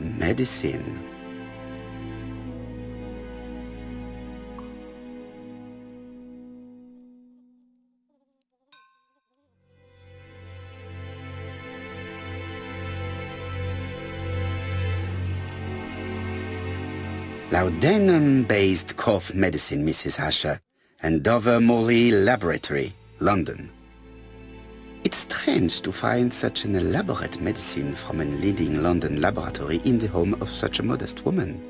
Medicine. Laudanum-based cough medicine, Mrs. Asher, and Dover-Morley Laboratory, London. It's strange to find such an elaborate medicine from a leading London laboratory in the home of such a modest woman.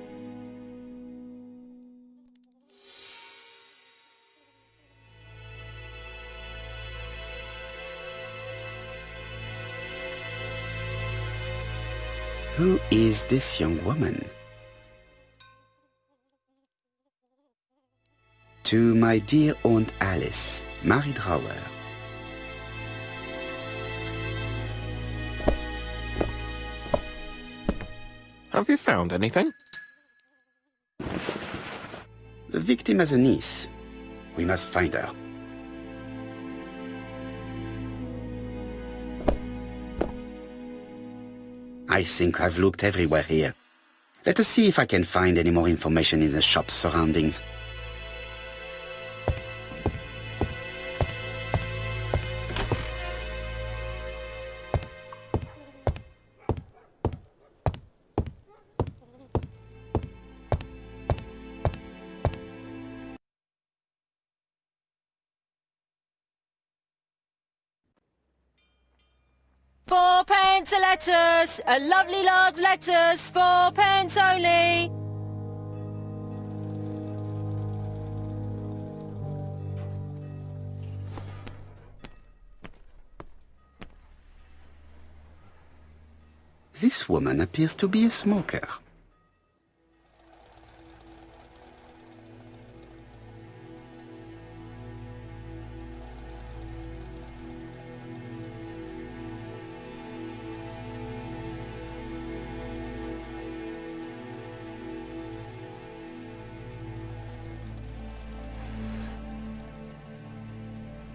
Who is this young woman? To my dear Aunt Alice, Mary Drower. Have you found anything? The victim has a niece. We must find her. I think I've looked everywhere here. Let us see if I can find any more information in the shop's surroundings. £4 a lettuce, a lovely large lettuce, 4 pence only. This woman appears to be a smoker.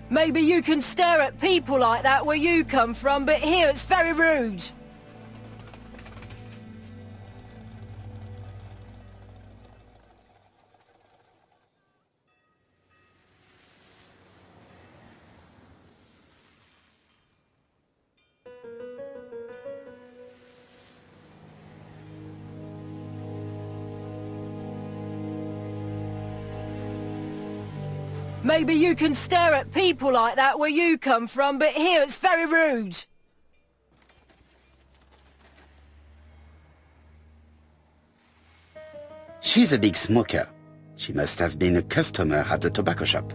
Maybe you can stare at people like that where you come from, but here it's very rude. Maybe you can stare at people like that where you come from, but here it's very rude. She's a big smoker. She must have been a customer at the tobacco shop.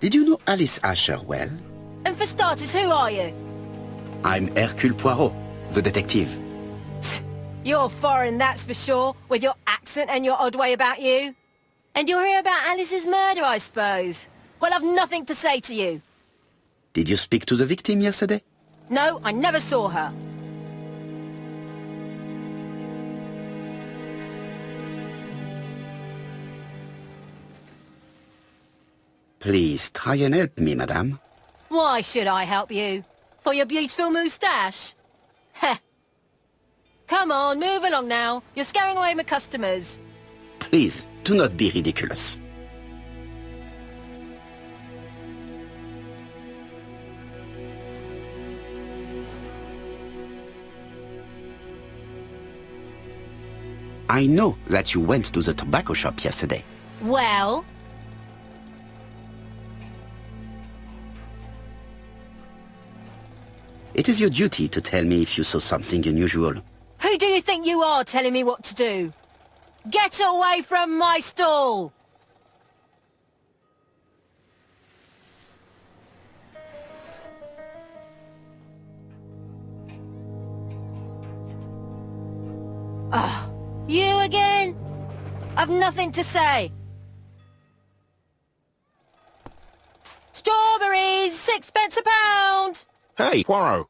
Did you know Alice Asher well? And for starters, who are you? I'm Hercule Poirot, the detective. You're foreign, that's for sure, with your accent and your odd way about you. And you're here about Alice's murder, I suppose. Well, I've nothing to say to you. Did you speak to the victim yesterday? No, I never saw her. Please try and help me, madame. Why should I help you? For your beautiful moustache? Heh. Come on, move along now. You're scaring away my customers. Please, do not be ridiculous. I know that you went to the tobacco shop yesterday. Well? It is your duty to tell me if you saw something unusual. Who do you think you are telling me what to do? Get away from my stall! You again? I've nothing to say. Strawberries, 6 pence a pound! Hey, Poirot!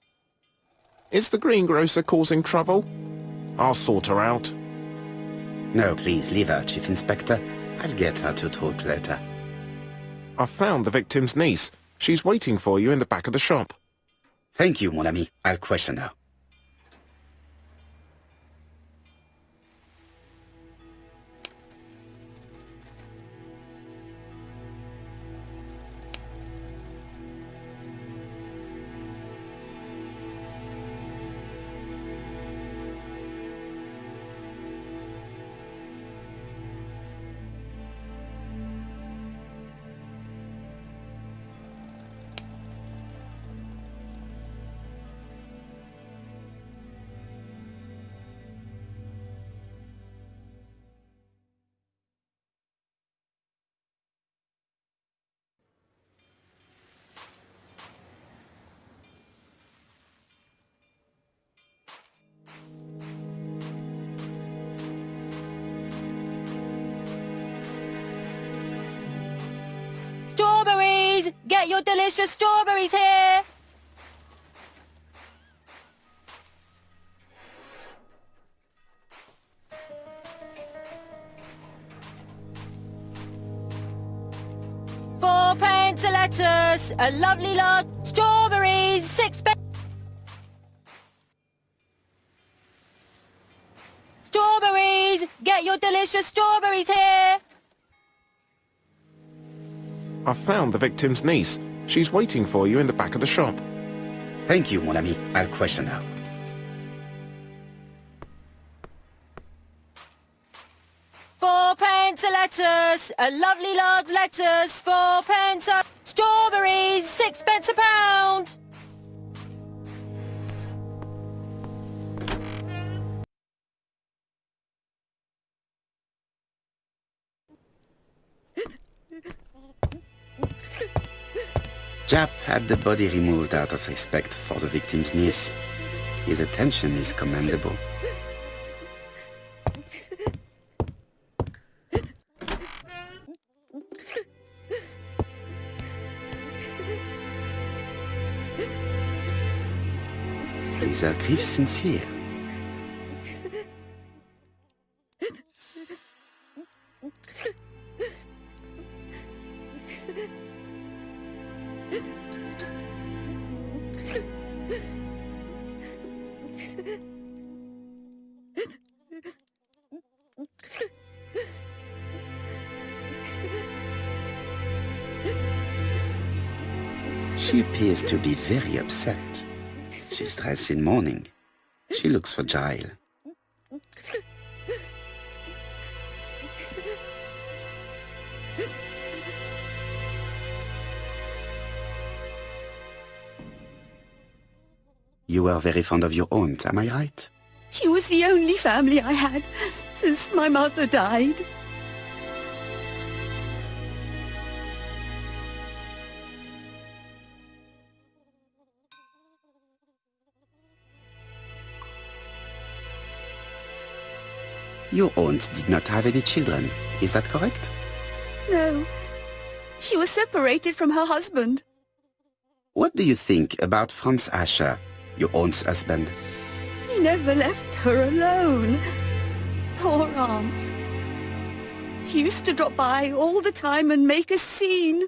Is the greengrocer causing trouble? I'll sort her out. No, please, leave her, Chief Inspector. I'll get her to talk later. I found the victim's niece. She's waiting for you in the back of the shop. Thank you, mon ami. I'll question her. Strawberries! Get your delicious strawberries here! £4 a lettuce, a lovely lot. Strawberries, 6 pence. Strawberries! Get your delicious strawberries here! I found the victim's niece. She's waiting for you in the back of the shop. Thank you, mon ami. I'll question her. £4 a lettuce, a lovely lot lettuce, 4 pence a... Strawberries, 6 pence a pound! Jap had the body removed out of respect for the victim's niece. His attention is commendable. Is her grief sincere? She appears to be very upset. She's dressed in mourning. She looks fragile. You were very fond of your aunt, am I right? She was the only family I had since my mother died. Your aunt did not have any children, is that correct? No, she was separated from her husband. What do you think about Franz Ascher, your aunt's husband? He never left her alone. Poor aunt. She used to drop by all the time and make a scene.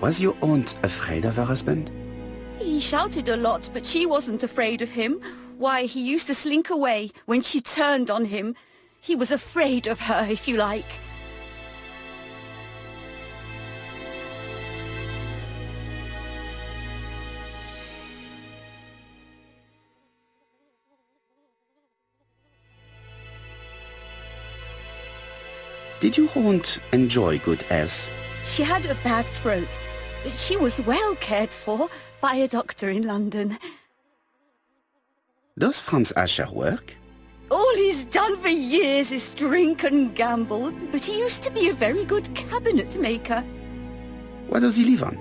Was your aunt afraid of her husband? He shouted a lot, but she wasn't afraid of him. Why, he used to slink away when she turned on him. He was afraid of her, if you like. Did your aunt enjoy good health? She had a bad throat, but she was well cared for by a doctor in London. Does Franz Ascher work? All he's done for years is drink and gamble, but he used to be a very good cabinet maker. What does he live on?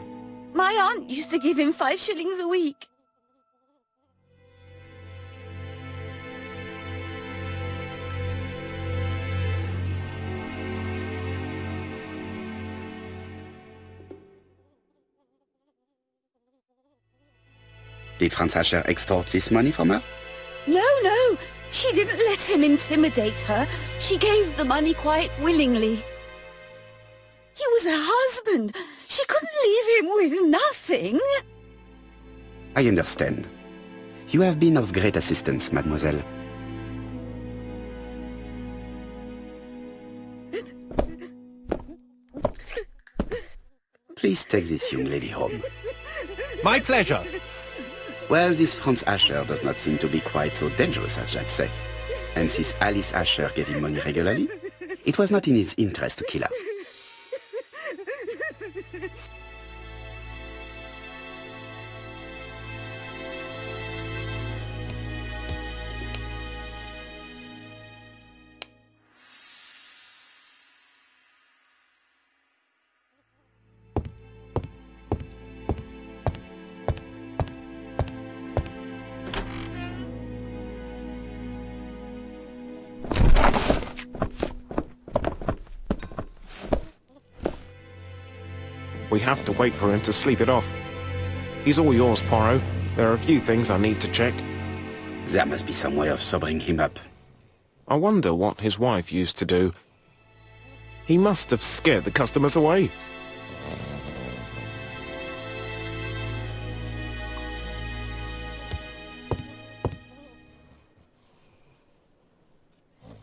My aunt used to give him 5 shillings a week. Did Franz Asher extort this money from her? No, no. She didn't let him intimidate her. She gave the money quite willingly. He was her husband. She couldn't leave him with nothing. I understand. You have been of great assistance, mademoiselle. Please take this young lady home. My pleasure. Well, this Franz Asher does not seem to be quite so dangerous as Jack says. And since Alice Asher gave him money regularly, it was not in his interest to kill her. We have to wait for him to sleep it off. He's all yours, Poirot. There are a few things I need to check. There must be some way of sobering him up. I wonder what his wife used to do. He must have scared the customers away.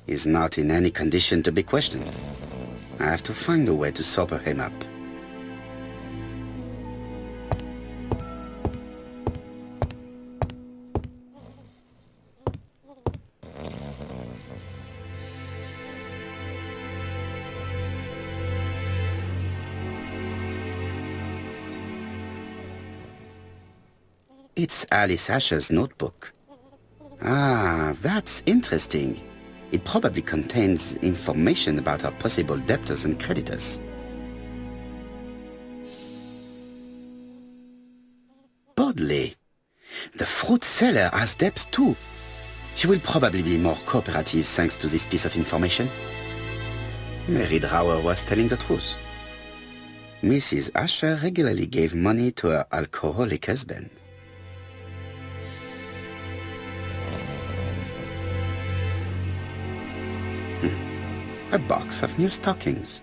He's not in any condition to be questioned. I have to find a way to sober him up. It's Alice Asher's notebook. Ah, that's interesting. It probably contains information about her possible debtors and creditors. Bodley. The fruit seller has debts too. She will probably be more cooperative thanks to this piece of information. Mary Drower was telling the truth. Mrs. Asher regularly gave money to her alcoholic husband. A box of new stockings.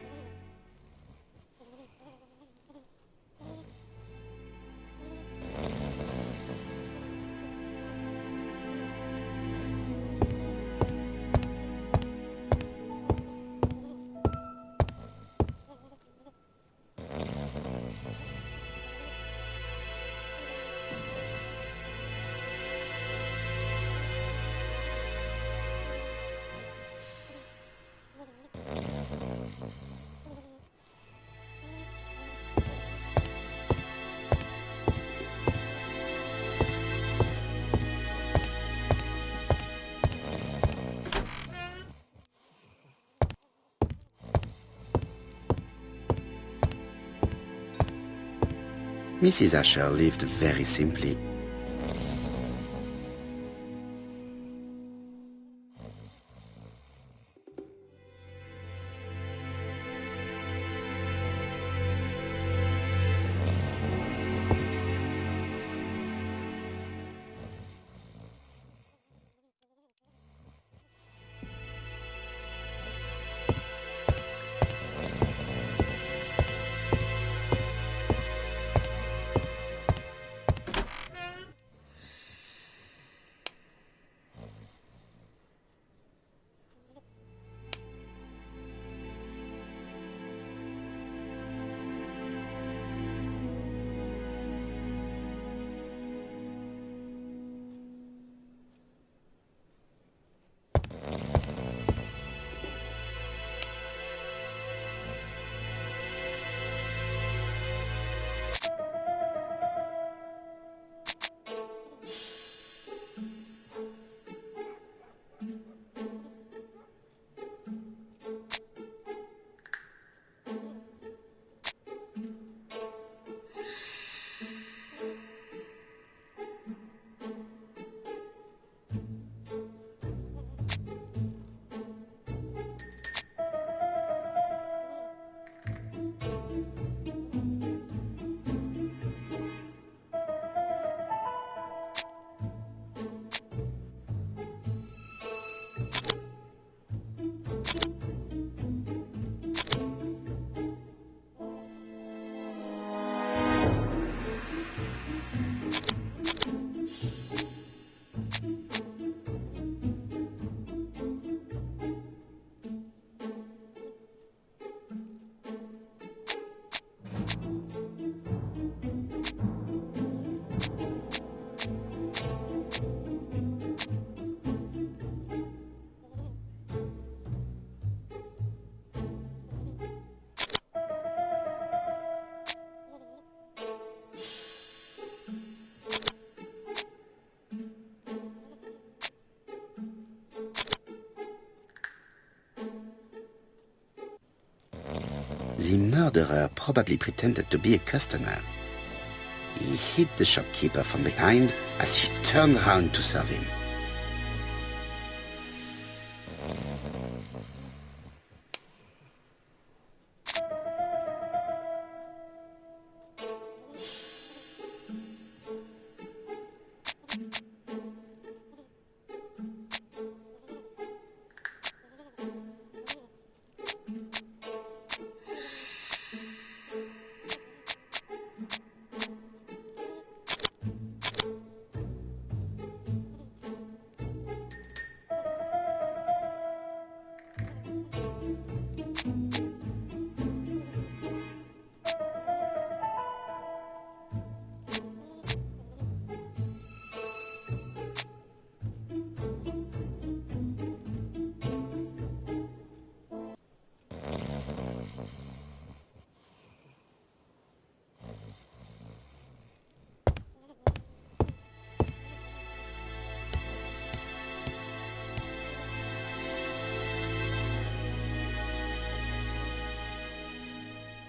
Mrs. Asher lived very simply. The murderer probably pretended to be a customer. He hit the shopkeeper from behind as he turned around to serve him.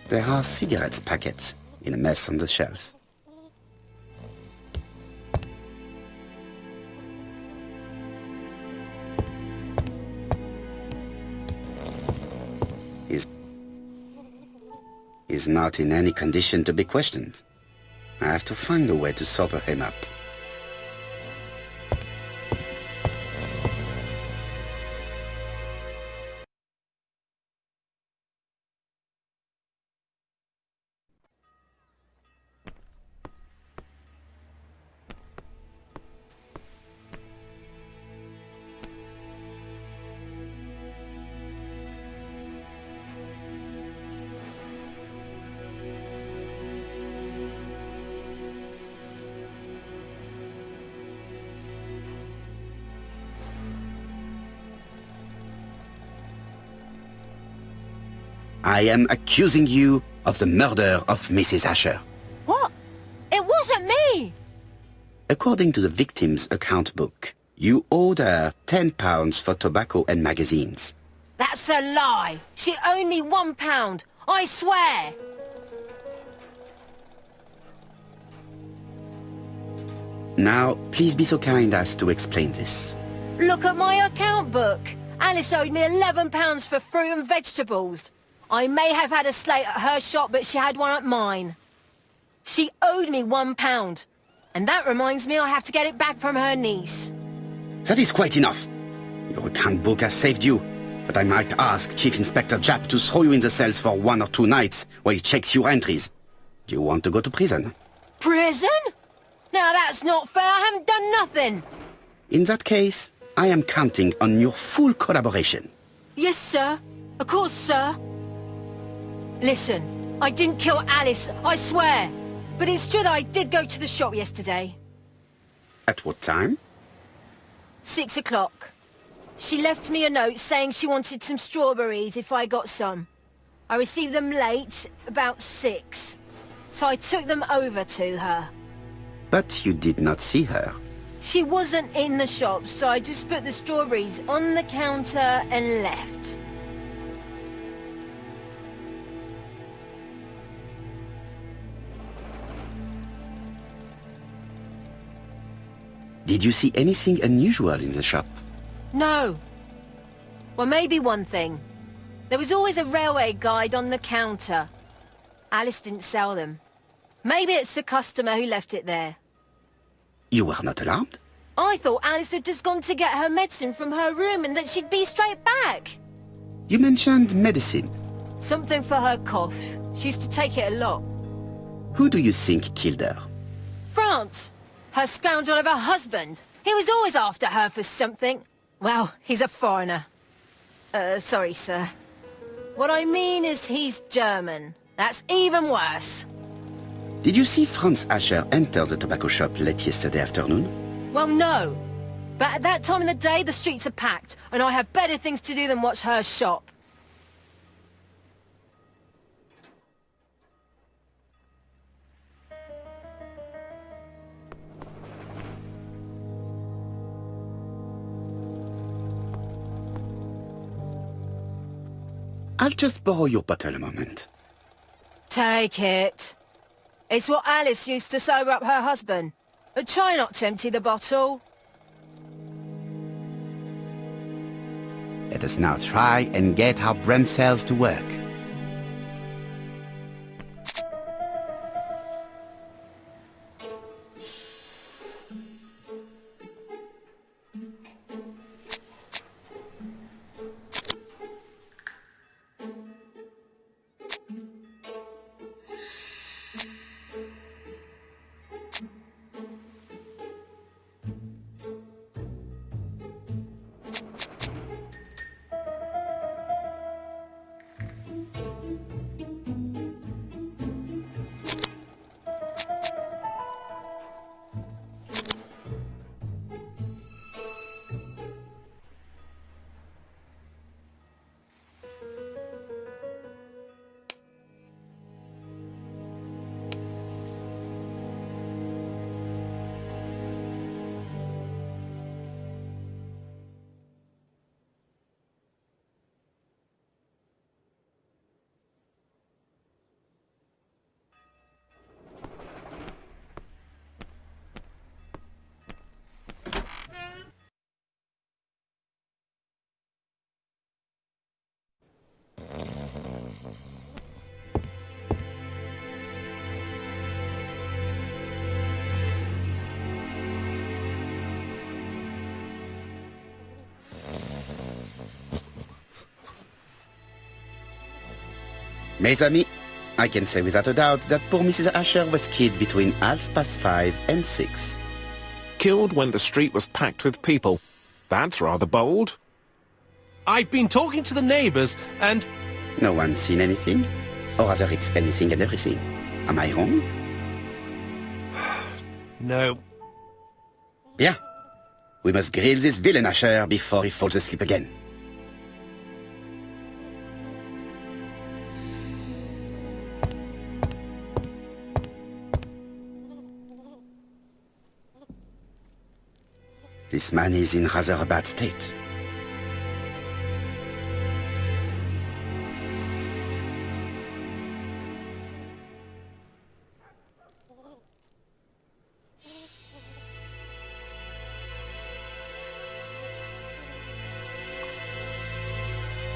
There are cigarettes packets in a mess on the shelf. He's not in any condition to be questioned. I have to find a way to sober him up. I am accusing you of the murder of Mrs. Asher. What? It wasn't me! According to the victim's account book, you owed her £10 for tobacco and magazines. That's a lie! She owed me £1, I swear! Now, please be so kind as to explain this. Look at my account book! Alice owed me £11 for fruit and vegetables. I may have had a slate at her shop, but she had one at mine. She owed me £1, and that reminds me I have to get it back from her niece. That is quite enough. Your account book has saved you, but I might ask Chief Inspector Japp to throw you in the cells for 1 or 2 nights while he checks your entries. Do you want to go to prison? Prison? Now that's not fair, I haven't done nothing. In that case, I am counting on your full collaboration. Yes, sir. Of course, sir. Listen, I didn't kill Alice, I swear. But it's true that I did go to the shop yesterday. At what time? 6 o'clock. She left me a note saying she wanted some strawberries if I got some. I received them late, about 6. So I took them over to her. But you did not see her. She wasn't in the shop, so I just put the strawberries on the counter and left. Did you see anything unusual in the shop? No. Well, maybe one thing. There was always a railway guide on the counter. Alice didn't sell them. Maybe it's the customer who left it there. You were not alarmed? I thought Alice had just gone to get her medicine from her room and that she'd be straight back. You mentioned medicine. Something for her cough. She used to take it a lot. Who do you think killed her? France. Her scoundrel of a husband. He was always after her for something. Well, he's a foreigner. Sorry, sir. What I mean is he's German. That's even worse. Did you see Franz Asher enter the tobacco shop late yesterday afternoon? Well, no. But at that time of the day, the streets are packed, and I have better things to do than watch her shop. I'll just borrow your bottle a moment. Take it. It's what Alice used to sober up her husband. But try not to empty the bottle. Let us now try and get our brain cells to work. Mes amis, I can say without a doubt that poor Mrs. Asher was killed between 5:30 and 6. Killed when the street was packed with people. That's rather bold. I've been talking to the neighbours and... No one's seen anything? Or rather it's anything and everything. Am I wrong? No. Bien. We must grill this villain Asher before he falls asleep again. This man is in rather a bad state.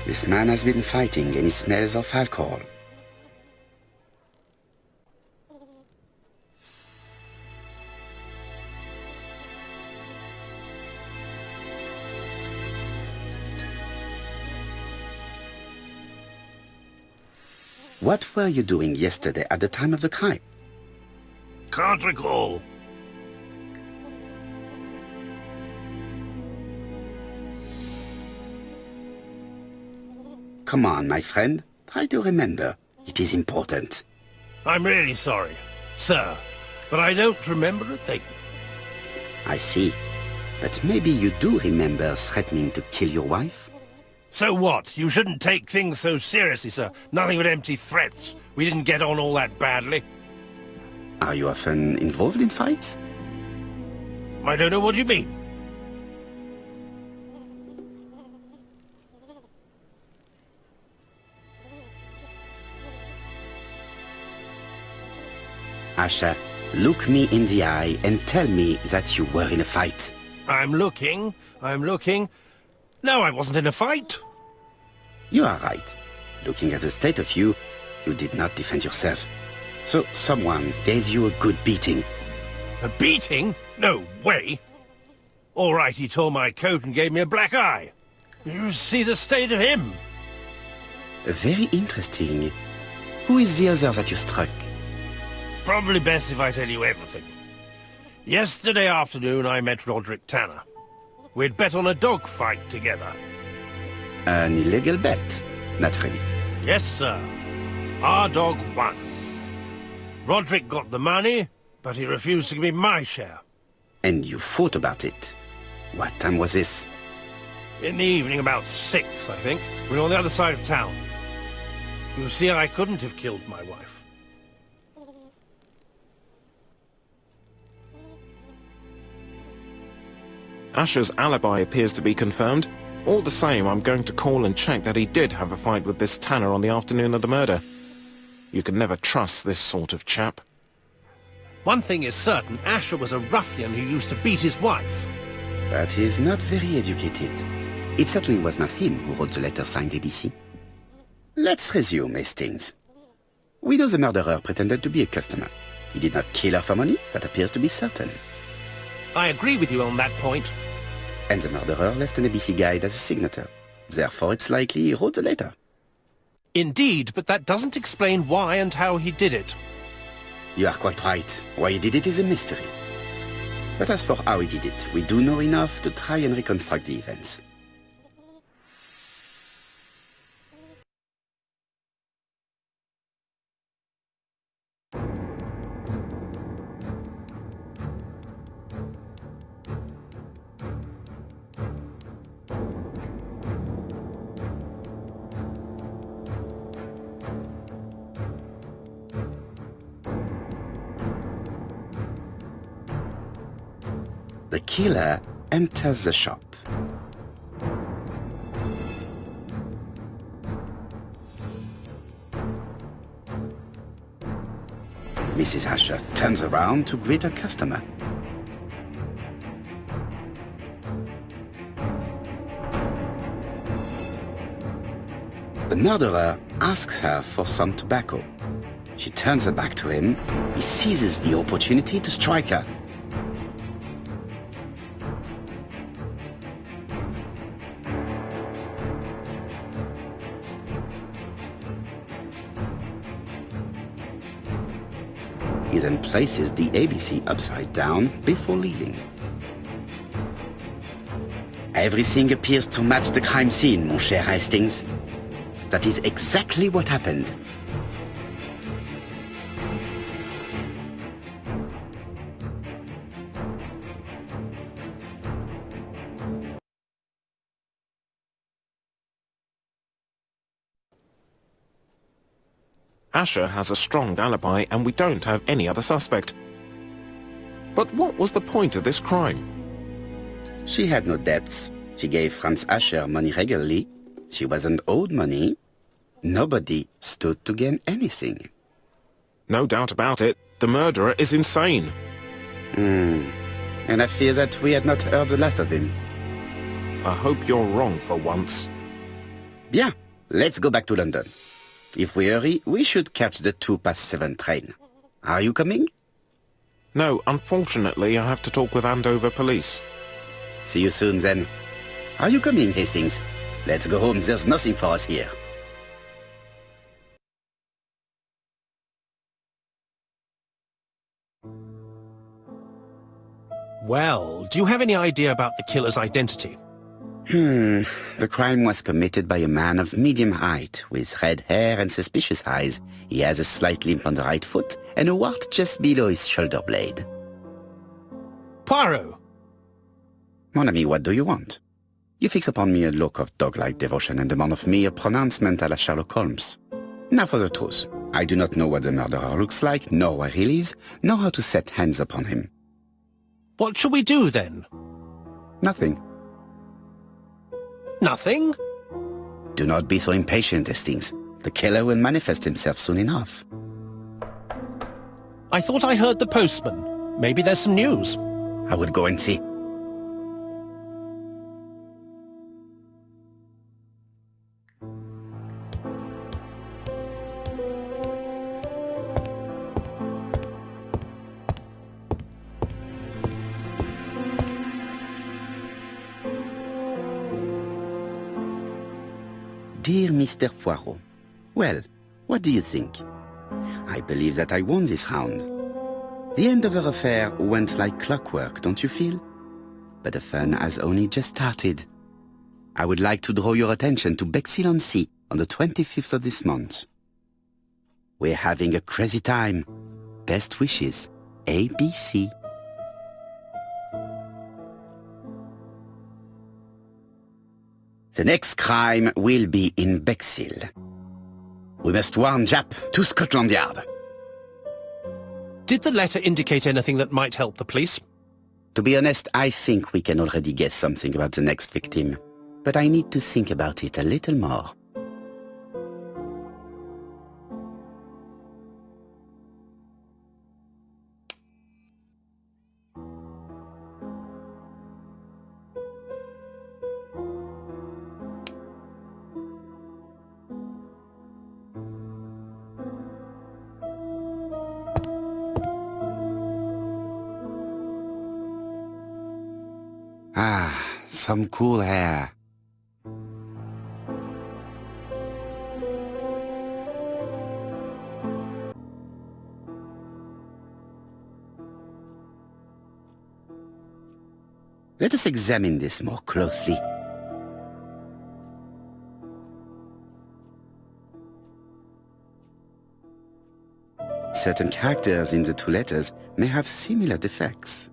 This man has been fighting and he smells of alcohol. What were you doing yesterday at the time of the crime? Can't recall. Come on, my friend. Try to remember. It is important. I'm really sorry, sir, but I don't remember a thing. I see. But maybe you do remember threatening to kill your wife? So what? You shouldn't take things so seriously, sir. Nothing but empty threats. We didn't get on all that badly. Are you often involved in fights? I don't know what you mean. Asher, look me in the eye and tell me that you were in a fight. I'm looking. No, I wasn't in a fight. You are right. Looking at the state of you, you did not defend yourself. So someone gave you a good beating. A beating? No way. All right, he tore my coat and gave me a black eye. You see the state of him? Very interesting. Who is the other that you struck? Probably best if I tell you everything. Yesterday afternoon I met Roderick Tanner. We'd bet on a dog fight together. An illegal bet, naturally. Yes, sir. Our dog won. Roderick got the money, but he refused to give me my share. And you fought about it. What time was this? In the evening, about 6, I think. We were on the other side of town. You see, I couldn't have killed my wife. Asher's alibi appears to be confirmed. All the same, I'm going to call and check that he did have a fight with this Tanner on the afternoon of the murder. You can never trust this sort of chap. One thing is certain, Asher was a ruffian who used to beat his wife. But he's not very educated. It certainly was not him who wrote the letter signed ABC. Let's resume, Hastings. We know the murderer pretended to be a customer. He did not kill her for money, that appears to be certain. I agree with you on that point. And the murderer left an ABC guide as a signature. Therefore, it's likely he wrote the letter. Indeed, but that doesn't explain why and how he did it. You are quite right. Why he did it is a mystery. But as for how he did it, we do know enough to try and reconstruct the events. The killer enters the shop. Mrs. Asher turns around to greet her customer. The murderer asks her for some tobacco. She turns her back to him. He seizes the opportunity to strike her. He then places the ABC upside down before leaving. Everything appears to match the crime scene, mon cher Hastings. That is exactly what happened. Asher has a strong alibi and we don't have any other suspect. But what was the point of this crime? She had no debts. She gave Franz Asher money regularly. She wasn't owed money. Nobody stood to gain anything. No doubt about it, the murderer is insane. And I fear that we had not heard the last of him. I hope you're wrong for once. Bien, let's go back to London. If we hurry, we should catch the 7:02 train. Are you coming? No, unfortunately, I have to talk with Andover police. See you soon, then. Are you coming, Hastings? Let's go home. There's nothing for us here. Well, do you have any idea about the killer's identity? The crime was committed by a man of medium height, with red hair and suspicious eyes. He has a slight limp on the right foot and a wart just below his shoulder blade. Poirot! Mon ami, what do you want? You fix upon me a look of dog-like devotion and demand of me a pronouncement à la Sherlock Holmes. Now for the truth. I do not know what the murderer looks like, nor where he lives, nor how to set hands upon him. What shall we do, then? Nothing. Nothing? Do not be so impatient, Hastings. The killer will manifest himself soon enough. I thought I heard the postman. Maybe there's some news. I will go and see. Dear Mr. Poirot, well, what do you think? I believe that I won this round. The Andover affair went like clockwork, don't you feel? But the fun has only just started. I would like to draw your attention to Bexhill-on-Sea on the 25th of this month. We're having a crazy time. Best wishes, ABC. The next crime will be in Bexhill. We must warn Jap to Scotland Yard. Did the letter indicate anything that might help the police? To be honest, I think we can already guess something about the next victim. But I need to think about it a little more. Ah, some cool air. Let us examine this more closely. Certain characters in the two letters may have similar defects.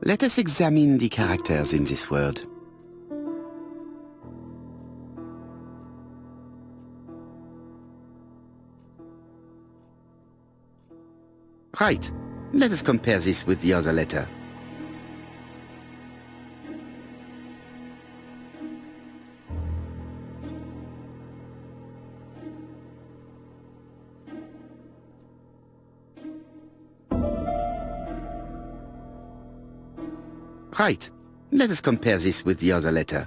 Let us examine the characters in this word. Right. Let us compare this with the other letter. Right. Let us compare this with the other letter.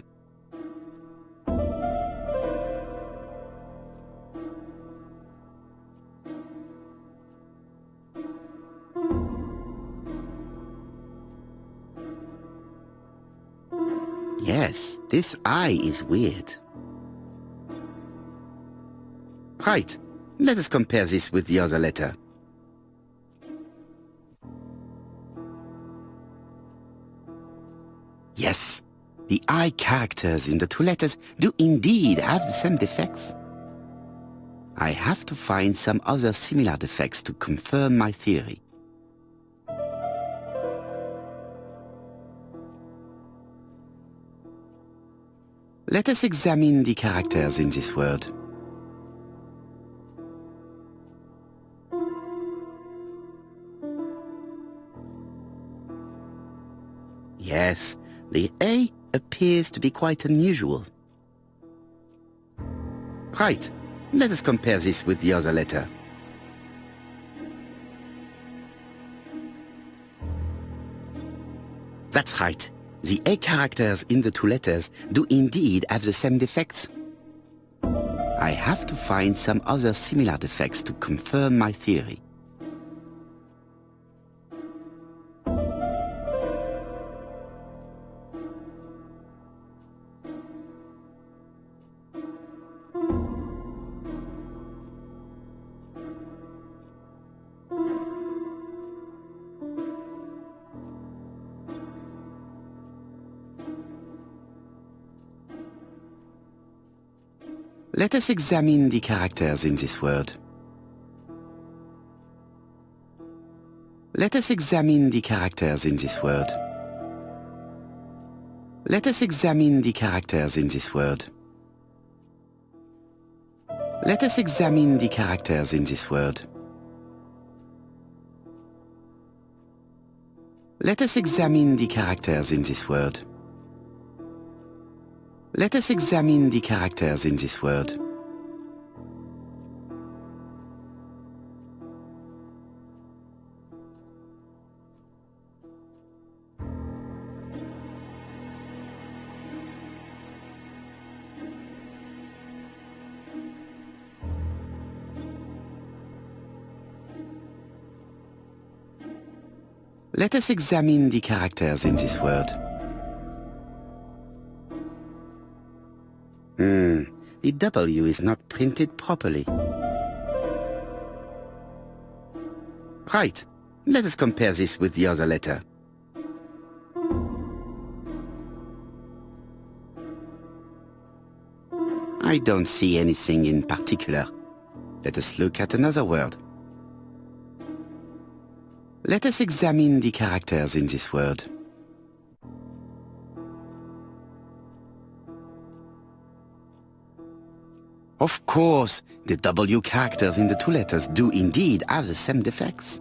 Yes, this I is weird. Right. Let us compare this with the other letter. Yes, the I characters in the two letters do indeed have the same defects. I have to find some other similar defects to confirm my theory. Let us examine the characters in this word. Yes, the A appears to be quite unusual. Right. Let us compare this with the other letter. That's right. The A characters in the two letters do indeed have the same defects. I have to find some other similar defects to confirm my theory. Let us examine the characters in this word. Let us examine the characters in this word. Let us examine the characters in this word. Let us examine the characters in this word. Let us examine the characters in this word. Let us examine the characters in this word. Let us examine the characters in this word. The W is not printed properly. Right. Let us compare this with the other letter. I don't see anything in particular. Let us look at another word. Let us examine the characters in this word. Of course, the W characters in the two letters do indeed have the same defects.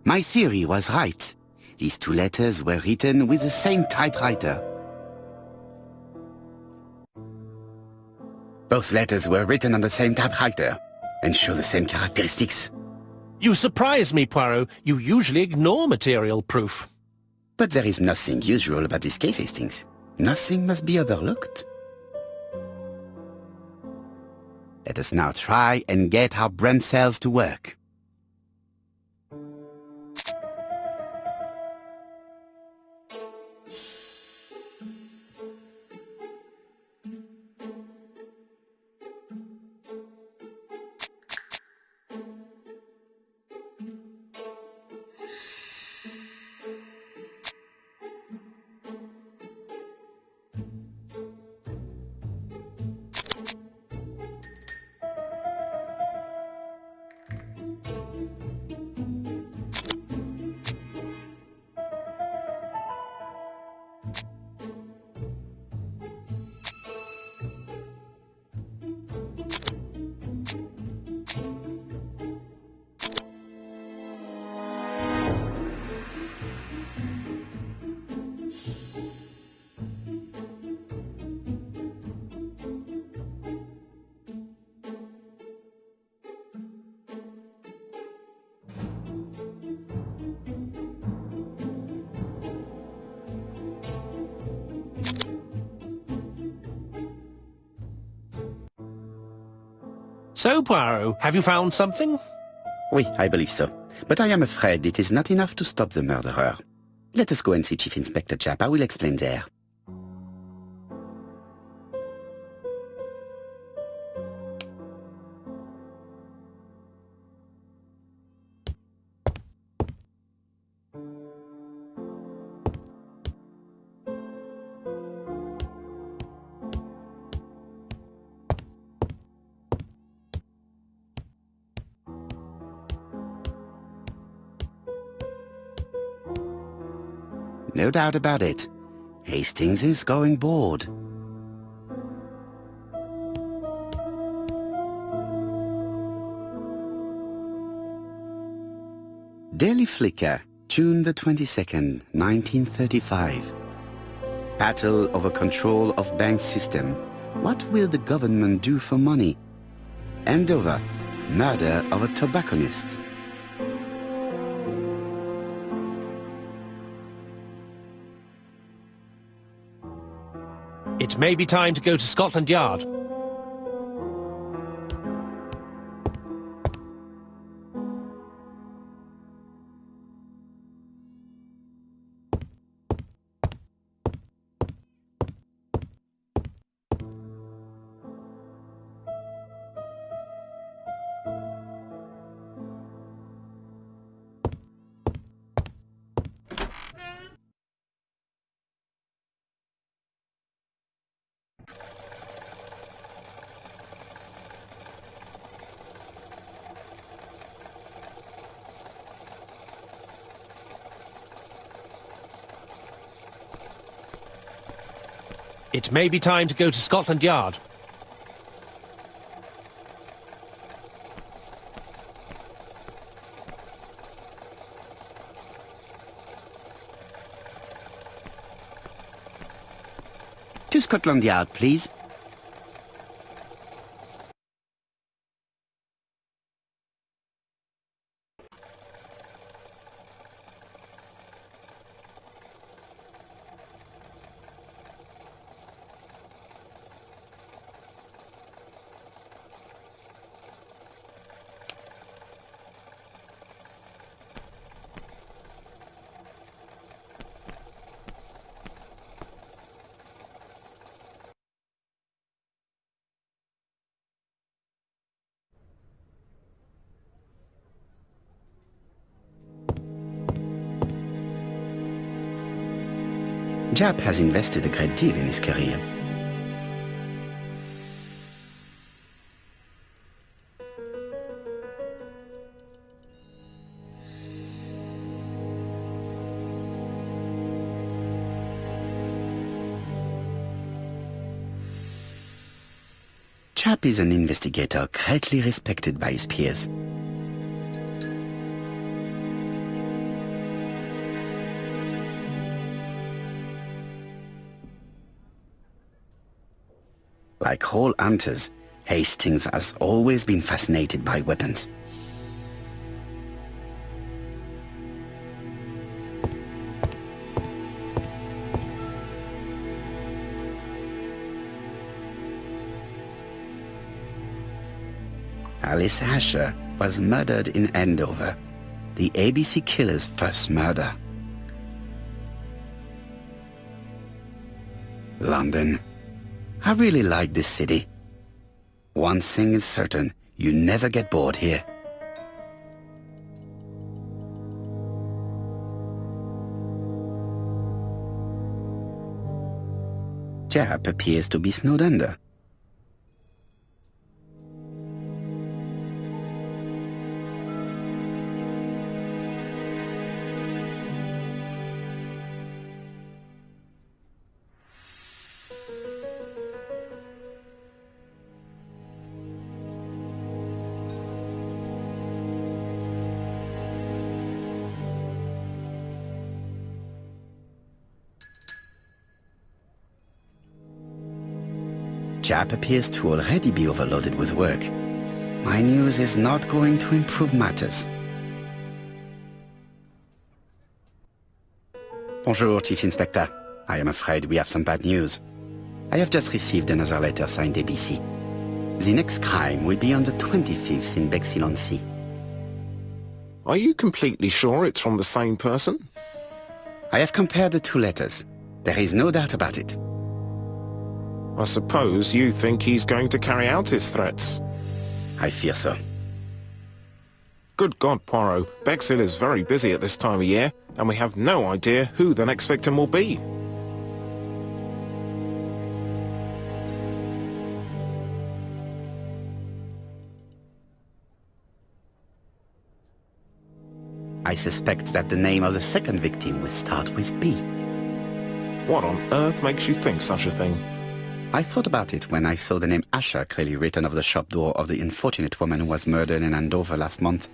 My theory was right. These two letters were written with the same typewriter. Both letters were written on the same typewriter and show the same characteristics. You surprise me, Poirot. You usually ignore material proof. But there is nothing usual about this case, Hastings. Nothing must be overlooked. Let us now try and get our brain cells to work. So, Poirot, have you found something? Oui, I believe so. But I am afraid it is not enough to stop the murderer. Let us go and see Chief Inspector Japp. I will explain there. No doubt about it. Hastings is going bored. Daily Flicker, June the 22nd, 1935. Battle over control of bank system. What will the government do for money? Andover, murder of a tobacconist. It may be time to go to Scotland Yard. It may be time to go to Scotland Yard. To Scotland Yard, please. Japp has invested a great deal in his career. Japp is an investigator greatly respected by his peers. Like all hunters, Hastings has always been fascinated by weapons. Alice Asher was murdered in Andover, the ABC killer's first murder. London. I really like this city. One thing is certain, you never get bored here. Jap appears to be snowed under. Jap appears to already be overloaded with work. My news is not going to improve matters. Bonjour, Chief Inspector. I am afraid we have some bad news. I have just received another letter signed ABC. The next crime will be on the 25th in Bexhill-on-Sea. Are you completely sure it's from the same person? I have compared the two letters. There is no doubt about it. I suppose you think he's going to carry out his threats. I fear so. Good God, Poirot. Bexhill is very busy at this time of year, and we have no idea who the next victim will be. I suspect that the name of the second victim will start with B. What on earth makes you think such a thing? I thought about it when I saw the name Asher clearly written over the shop door of the unfortunate woman who was murdered in Andover last month.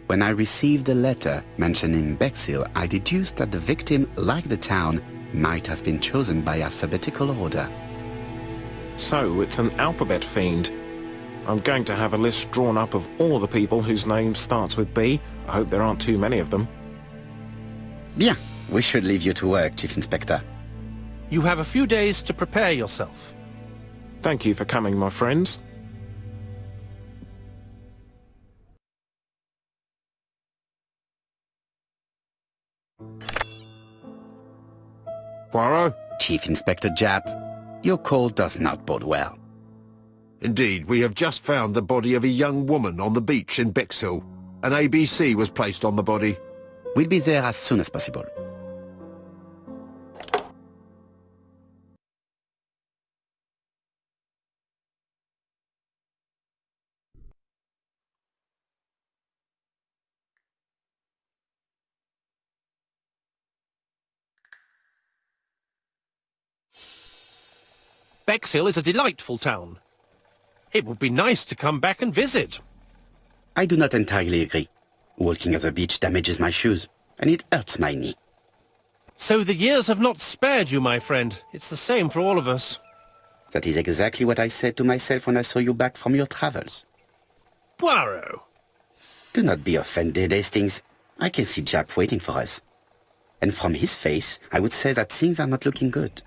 When I received a letter mentioning Bexhill, I deduced that the victim, like the town, might have been chosen by alphabetical order. So it's an alphabet fiend. I'm going to have a list drawn up of all the people whose name starts with B. I hope there aren't too many of them. Bien, we should leave you to work, Chief Inspector. You have a few days to prepare yourself. Thank you for coming, my friends. Poirot? Chief Inspector Jap, your call does not bode well. Indeed, we have just found the body of a young woman on the beach in Bexhill. An ABC was placed on the body. We'll be there as soon as possible. Bexhill is a delightful town. It would be nice to come back and visit. I do not entirely agree. Walking at the beach damages my shoes, and it hurts my knee. So the years have not spared you, my friend. It's the same for all of us. That is exactly what I said to myself when I saw you back from your travels. Poirot! Do not be offended, Hastings. I can see Jap waiting for us. And from his face, I would say that things are not looking good.